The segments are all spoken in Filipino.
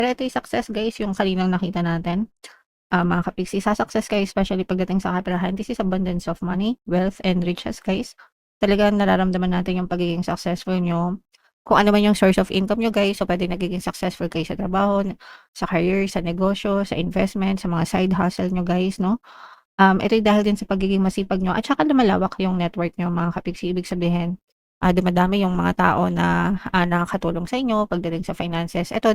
Pero ito yung success guys, yung kaninang nakita natin. Mga kapiksi, sa success kayo, especially pagdating sa kaperahan, this is abundance of money, wealth, and riches guys. Talagang nararamdaman natin yung pagiging successful nyo. Kung ano man yung source of income nyo guys, so pwede nagiging successful kayo sa trabaho, sa career, sa negosyo, sa investment, sa mga side hustle nyo guys, no? Ito dahil din sa pagiging masipag nyo at saka lumalawak yung network nyo mga kapiksi. Ibig sabihin, dumadami yung mga tao na nakakatulong sa inyo pagdating sa finances. Ito,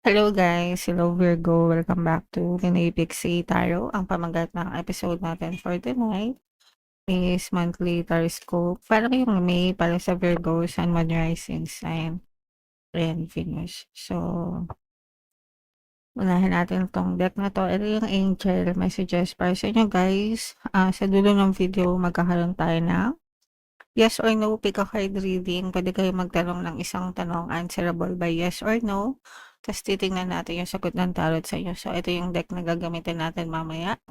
hello guys, hello Virgo, welcome back to Pinoy Pixie Tarot. Ang pamagat ng episode natin for tonight is monthly horoscope. Para yung May para sa Virgo, Sun, Moon, Rising sign, and Venus. So, unahin natin itong deck na to. Ito yung angel messages para sa inyo guys. Sa dulo ng video, magkakaroon tayo ng yes or no pick a card reading. Pwede kayo magtanong ng isang tanong answerable by yes or no. Tapos titingnan natin yung sagot ng tarot sa inyo. So, ito yung deck na gagamitin natin mamaya.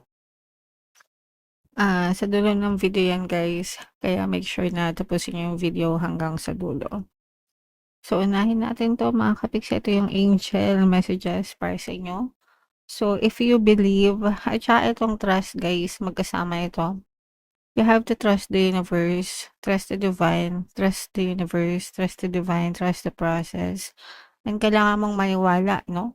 Sa dulo ng video yan guys. Kaya make sure na tapusin nyo yung video hanggang sa dulo. So, unahin natin to mga kapiks. Ito yung angel messages para sa inyo. So, if you believe, at saka itong trust guys, magkasama ito. You have to trust the universe, trust the divine, trust the universe, trust the divine, trust the process. And kailangan mong maniwala, no?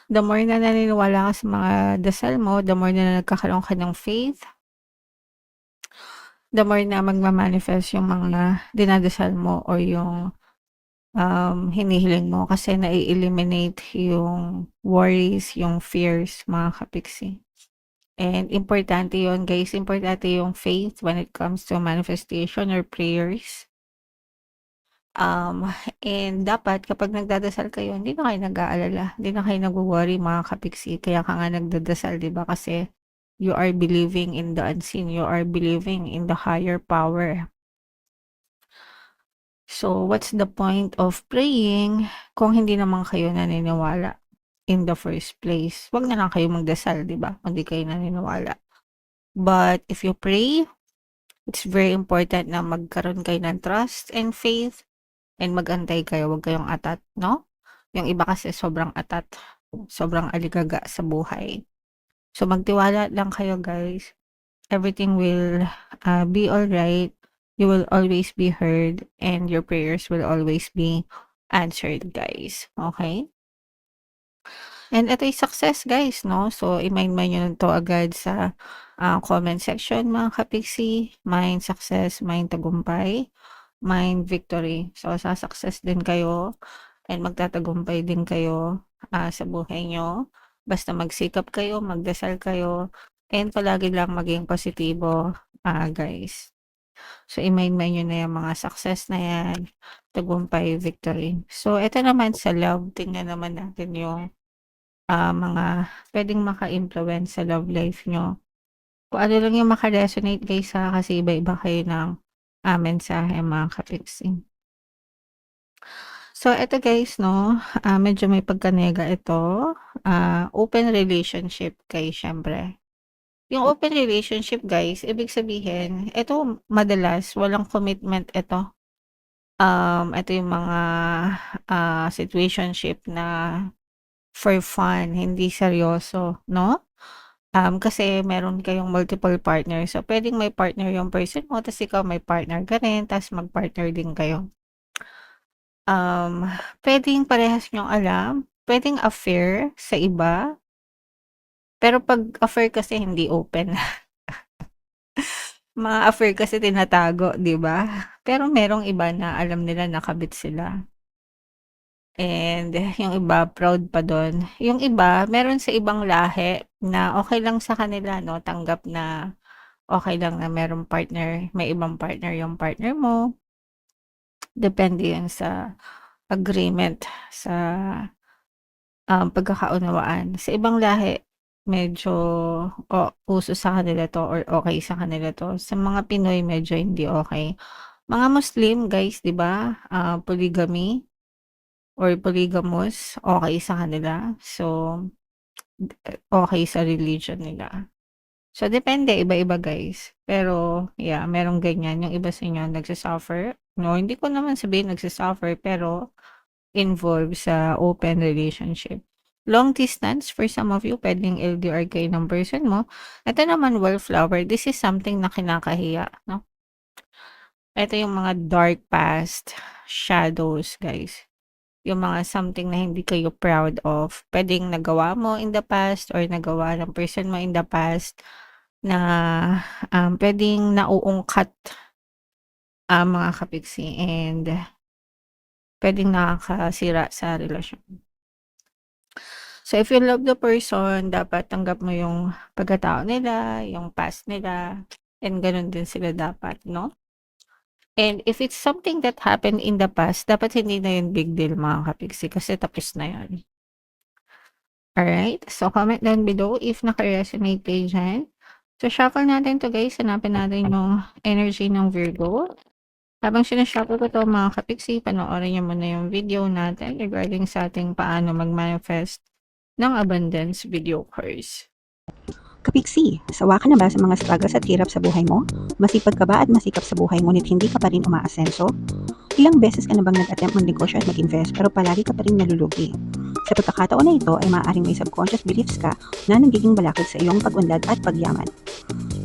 The more na naniniwala ka sa mga dasal mo, the more na nagkakaroon ka ng faith, the more na magmamanifest yung mga dinadasal mo or yung hinihiling mo kasi nai-eliminate yung worries, yung fears, mga kapiksi. And importante yon guys, importante yung faith when it comes to manifestation or prayers. And dapat kapag nagdadasal kayo, hindi na kayo nag-aalala, hindi na kayo nagwo-worry mga kapiksi. Kaya ka nga nagdadasal, 'di ba? Kasi you are believing in the unseen, you are believing in the higher power. So, what's the point of praying kung hindi naman kayo naniniwala in the first place? Wag na lang kayo magdasal, 'di ba? Kung hindi kayo naniniwala. But if you pray, it's very important na magkaroon kayo ng trust and faith and mag-antay kayo, wag kayong atat, no? Yung iba kasi sobrang atat, sobrang aligaga sa buhay. So magtiwala lang kayo guys. Everything will be alright. You will always be heard and your prayers will always be answered guys. Okay? And ito yung success guys, no? So, i-mind nyo to agad sa comment section mga kapiksi. Mind success, mind tagumpay, mind victory. So, sa success din kayo and magtatagumpay din kayo sa buhay nyo. Basta magsikap kayo, magdasal kayo, and palagi lang maging positibo guys. So, i-mind nyo na yung mga success na yan, tagumpay, victory. So, ito naman sa love, tingnan naman natin yung mga pwedeng maka-influence sa love life nyo. Kung ano lang yung maka-resonate guys kasi iba-iba kayo ng mensahe mga kapiksi. So, eto guys, no, medyo may pagkanega ito. Open relationship guys, syempre. Yung open relationship guys, ibig sabihin, ito madalas, walang commitment ito. Ito yung mga situationship na for fun, hindi seryoso, no? Kasi meron kayong multiple partners. So, pwedeng may partner yung person mo, tas ikaw may partner ka rin, tas mag-partner din kayo. Pwedeng parehas nyong alam, pwedeng affair sa iba, pero pag affair kasi hindi open. Mga affair kasi tinatago, 'di ba? Pero merong iba na alam nila nakabit sila. And yung iba proud pa dun. Yung iba, meron sa ibang lahi na okay lang sa kanila 'no, tanggap na okay lang na merong partner, may ibang partner yung partner mo. Depende yan sa agreement, sa, pagkakaunawaan. Sa ibang lahi, medyo uso sa kanila 'to or okay sa kanila 'to. Sa mga Pinoy medyo hindi okay. Mga Muslim guys, 'di ba, polygamy or polygamous, okay sa kanila. So, okay sa religion nila. So, depende, iba-iba guys. Pero, yeah, merong ganyan. Yung iba sa inyo nagsasuffer. No, hindi ko naman sabihin nagsasuffer, pero involved sa open relationship. Long distance, for some of you, pwedeng LDR kayo ng person mo. Ito naman, wallflower, this is something na kinakahiya, no? Ito yung mga dark past, shadows, guys. Yung mga something na hindi kayo proud of. Pwedeng nagawa mo in the past or nagawa ng person mo in the past na pwedeng nauungkat mga kapiksi and pwedeng nakakasira sa relasyon. So, if you love the person, dapat tanggap mo yung pagkatao nila, yung past nila, and ganun din sila dapat, no? And if it's something that happened in the past, dapat hindi na yun big deal mga kapiksi kasi tapos na yun. Alright? So, comment down below if naka-resonate kayo dyan. So, shuffle natin to guys. Hanapin natin yung energy ng Virgo. Habang sinashuffle ko to mga kapiksi, panoorin nyo muna yung video natin regarding sa ating paano mag-manifest ng abundance video course. Kapiksi, sawa ka na ba sa mga struggles at hirap sa buhay mo? Masipag ka ba at masikap sa buhay ngunit hindi ka pa rin umaasenso? Ilang beses ka na bang nag-attempt mag-negosyo at mag-invest pero palagi ka pa rin nalulugi? Sa pagkakataon na ito ay maaaring may subconscious beliefs ka na nagiging balakid sa iyong pag-unlad at pagyaman.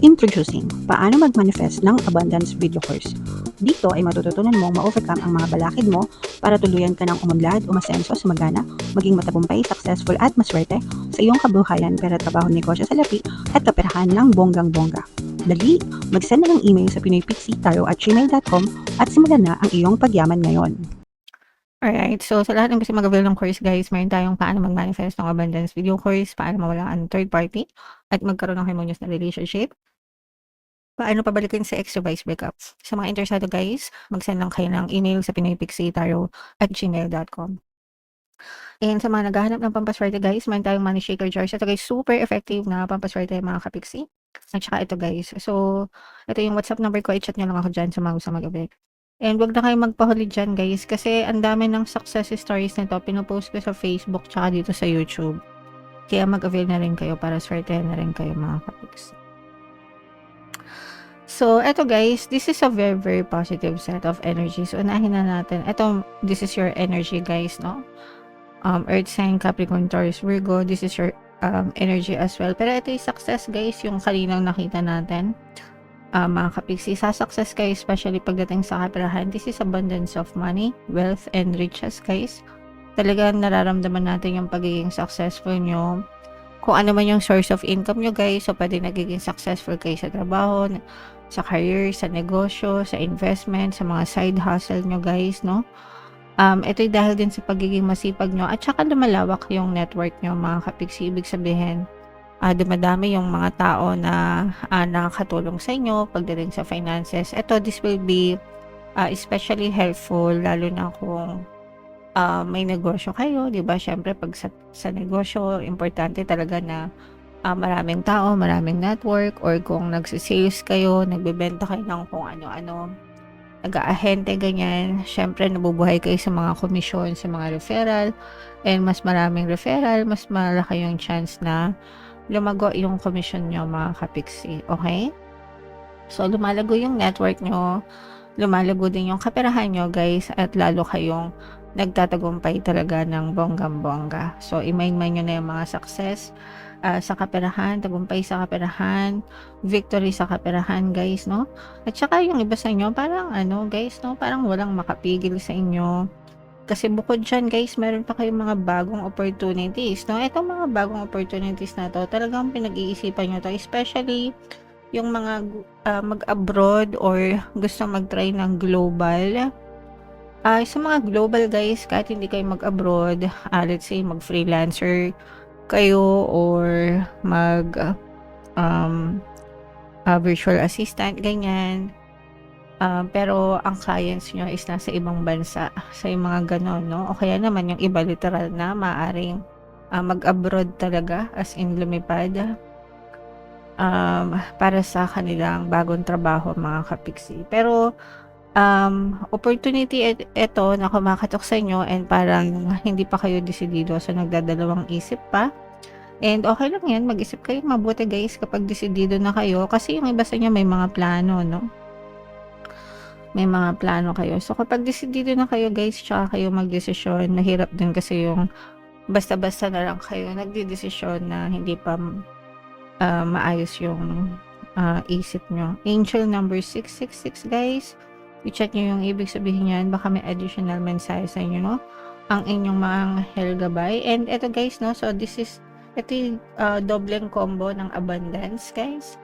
Introducing, paano mag-manifest ng abundance video course. Dito ay matututunan mong ma-overcome ang mga balakid mo para tuluyan ka ng umunlad, umasenso, sumagana, maging matagumpay, successful at maswerte sa iyong kabuhayan, pera, trabaho, negosyo sa lapi at kaperahan ng bonggang-bongga. Dali, mag-send na ng email sa pinoypixitaro@gmail.com at simulan na ang iyong pagyaman ngayon. Alright, so sa lahat ng gusto mag-avail ng course guys, meron tayong paano mag-manifest ng abundance video course, paano mawala ang third party, at magkaroon ng harmonious na relationship, paano pabalikin sa ex vice breakup. Sa mga interesado guys, mag-send lang kayo ng email sa pinoypixitaro@gmail.com. And sa mga naghahanap ng pampaswerte guys, meron tayong money shaker jars. Ito guys, super effective na pampaswerte mga kapiksi. At saka ito guys. So, ito yung WhatsApp number ko. I-chat nyo lang ako dyan sa mga gusto mag-avail. And wag na kayong magpahuli dyan guys. Kasi ang dami ng success stories nito. Pinopost ko sa Facebook tsaka dito sa YouTube. Kaya mag-avail na rin kayo para swertehan na rin kayo mga kapiksi. So, eto guys, this is a very, very positive set of energy. So, unahin na natin. Eto, this is your energy guys, no? Earth sign, Capricorn, Taurus, Virgo. This is your energy as well. Pero ito yung success guys, yung kaninang nakita natin. Mga kapiksi, sa success kayo, especially pagdating sa kaperahan. This is abundance of money, wealth, and riches guys. Talagang nararamdaman natin yung pagiging successful nyo. Kung ano man yung source of income nyo guys, so pwede nagiging successful kayo sa trabaho, sa career, sa negosyo, sa investment, sa mga side hustle nyo guys, no? Ito'y dahil din sa pagiging masipag nyo at saka lumalawak yung network nyo mga kapiksi. Ibig sabihin, dumadami yung mga tao na nakakatulong sa inyo pagdating sa finances. Ito, this will be especially helpful lalo na kung may negosyo kayo, di ba? Syempre, pag sa negosyo, importante talaga na maraming tao, maraming network, or kung nagsisales kayo, nagbebenta kayo ng kung ano-ano, nag-aahente, ganyan. Syempre, nabubuhay kayo sa mga komisyon, sa mga referral, and mas maraming referral, mas malaki yung chance na lumago yung komisyon nyo mga kapiksi. Okay? So, lumalago yung network nyo, lumalago din yung kaperahan nyo guys, at lalo kayong nagtatagumpay talaga ng bonggang-bongga. So, i-mind nyo na yung mga success sa kaperahan, tagumpay sa kaperahan, victory sa kaperahan guys, no? At saka yung iba sa inyo, parang guys, no? Parang walang makapigil sa inyo. Kasi bukod dyan guys, meron pa kayong mga bagong opportunities, no? Itong mga bagong opportunities na to, talagang pinag-iisipan nyo to, especially yung mga mag-abroad or gusto mag-try ng global. Sa mga global guys, kahit hindi kayo mag-abroad, let's say mag-freelancer kayo or virtual assistant, ganyan. Pero ang clients nyo is nasa ibang bansa, sa yung mga ganon, no? O kaya naman yung iba literal na maaring mag-abroad talaga, as in lumipad, para sa kanilang bagong trabaho mga kapiksi. Pero opportunity ito na kumakatok sa inyo and parang hindi pa kayo desidido, so nagdadalawang isip pa. And okay lang yan, mag-isip kayo mabuti guys kapag desidido na kayo. Kasi yung iba sa inyo may mga plano, no? May mga plano kayo. So kapag desidido na kayo guys, tsaka kayo magdesisyon, mahirap din kasi yung basta-basta na lang kayo nagdedesisyon na hindi pa maayos yung isip nyo. Angel number 666 guys. I-check nyo yung ibig sabihin yan. Baka may additional mensahe sa inyo, no? Ang inyong mga anghel gabay. And eto guys, no? So ito yung dobleng combo ng abundance guys.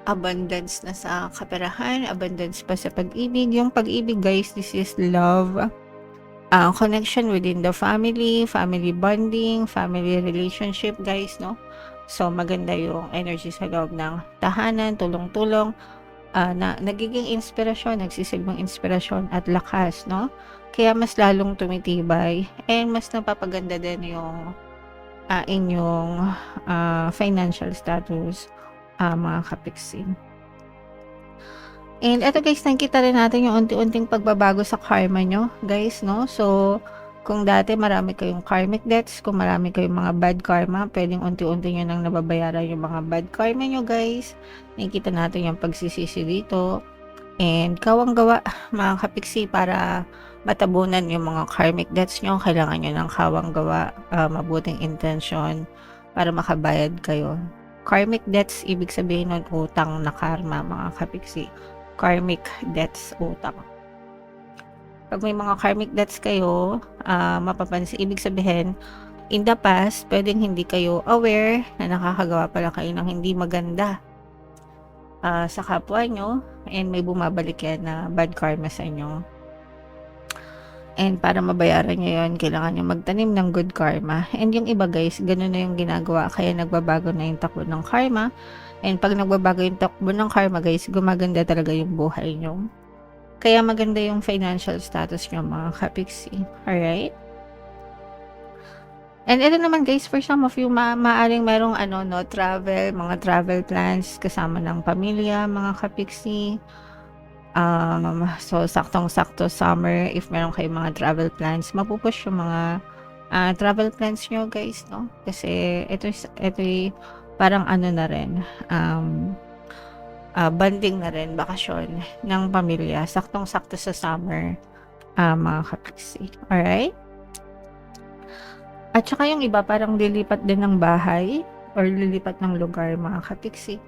Abundance na sa kaperahan, abundance pa sa pag-ibig. Yung pag-ibig guys, this is love, connection within the family, family bonding, family relationship guys, no? So maganda yung energy sa loob ng tahanan, tulong-tulong, na nagiging inspirasyon, nagsisilbing inspirasyon at lakas, no? Kaya mas lalong tumitibay and mas napapaganda din yung inyong financial status, mga kapiksi. And eto guys, nakikita rin natin yung unti-unting pagbabago sa karma nyo, guys, no? So, kung dati marami kayong karmic debts, kung marami kayong mga bad karma, pwedeng unti-unti nyo nang nababayaran yung mga bad karma nyo, guys. Nakikita natin yung pagsisisi dito. And kawang gawa, mga kapiksi, para matabunan yung mga karmic debts nyo, kailangan nyo ng kawang gawa, mabuting intention para makabayad kayo. Karmic debts, ibig sabihin nun utang na karma, mga kapiksi. Karmic debts, utang. Pag may mga karmic debts kayo, mapapansin, ibig sabihin, in the past, pwedeng hindi kayo aware na nakakagawa pala kayo ng hindi maganda sa kapwa nyo, and may bumabalik yan na bad karma sa inyo. And para mabayaran nyo yun, kailangan nyo magtanim ng good karma. And yung iba guys, ganun na yung ginagawa, kaya nagbabago na yung takbo ng karma. And pag nagbabago yung takbo ng karma guys, gumaganda talaga yung buhay nyo. Kaya maganda yung financial status nyo, mga kapiksi. Alright? And ito naman guys, for some of you, maaring merong travel, mga travel plans kasama ng pamilya, mga kapiksi. So saktong-sakto summer, if meron kayong mga travel plans, mapupush yung mga travel plans nyo guys, no? Kasi ito parang na rin, banding na rin, bakasyon ng pamilya, saktong-sakto sa summer, mga kapiksi. Alright? At saka yung iba parang lilipat din ng bahay or lilipat ng lugar, mga kapiksi.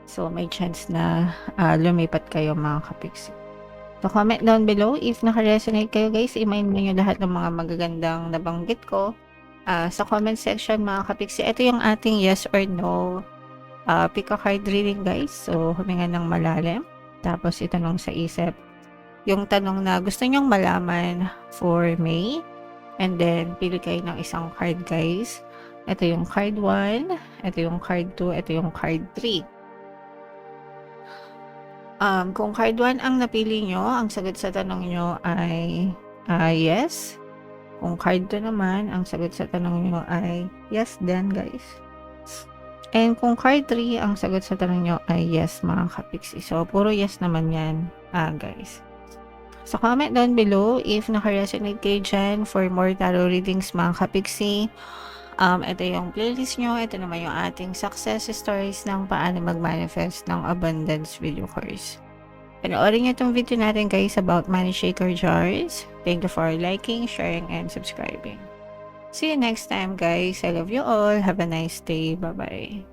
So may chance na lumipat kayo, mga kapiksi. So comment down below if naka-resonate kayo guys. I-mind nyo lahat ng mga magagandang nabanggit ko sa comment section, mga kapiksi. Ito yung ating yes or no pick a card reading guys. So huminga ng malalim, tapos itanong sa isip yung tanong na gusto nyong malaman for May, and then pili kayo ng isang card guys. Ito yung card 1, ito yung card 2, ito yung card 3. Kung card 1 ang napili nyo, ang sagot sa tanong nyo ay yes. Kung card 2 naman, ang sagot sa tanong nyo ay yes din guys. And kung card 3, ang sagot sa tanong nyo ay yes, mga kapiksi. So, puro yes naman yan, guys. So, comment down below if naka-resonate kayo dyan for more tarot readings, mga kapiksi. Ito yung playlist nyo. Ito naman yung ating success stories ng paano mag-manifest ng abundance video course. Panoorin nyo itong video natin guys about money shaker jars. Thank you for liking, sharing, and subscribing. See you next time guys. I love you all. Have a nice day. Bye-bye.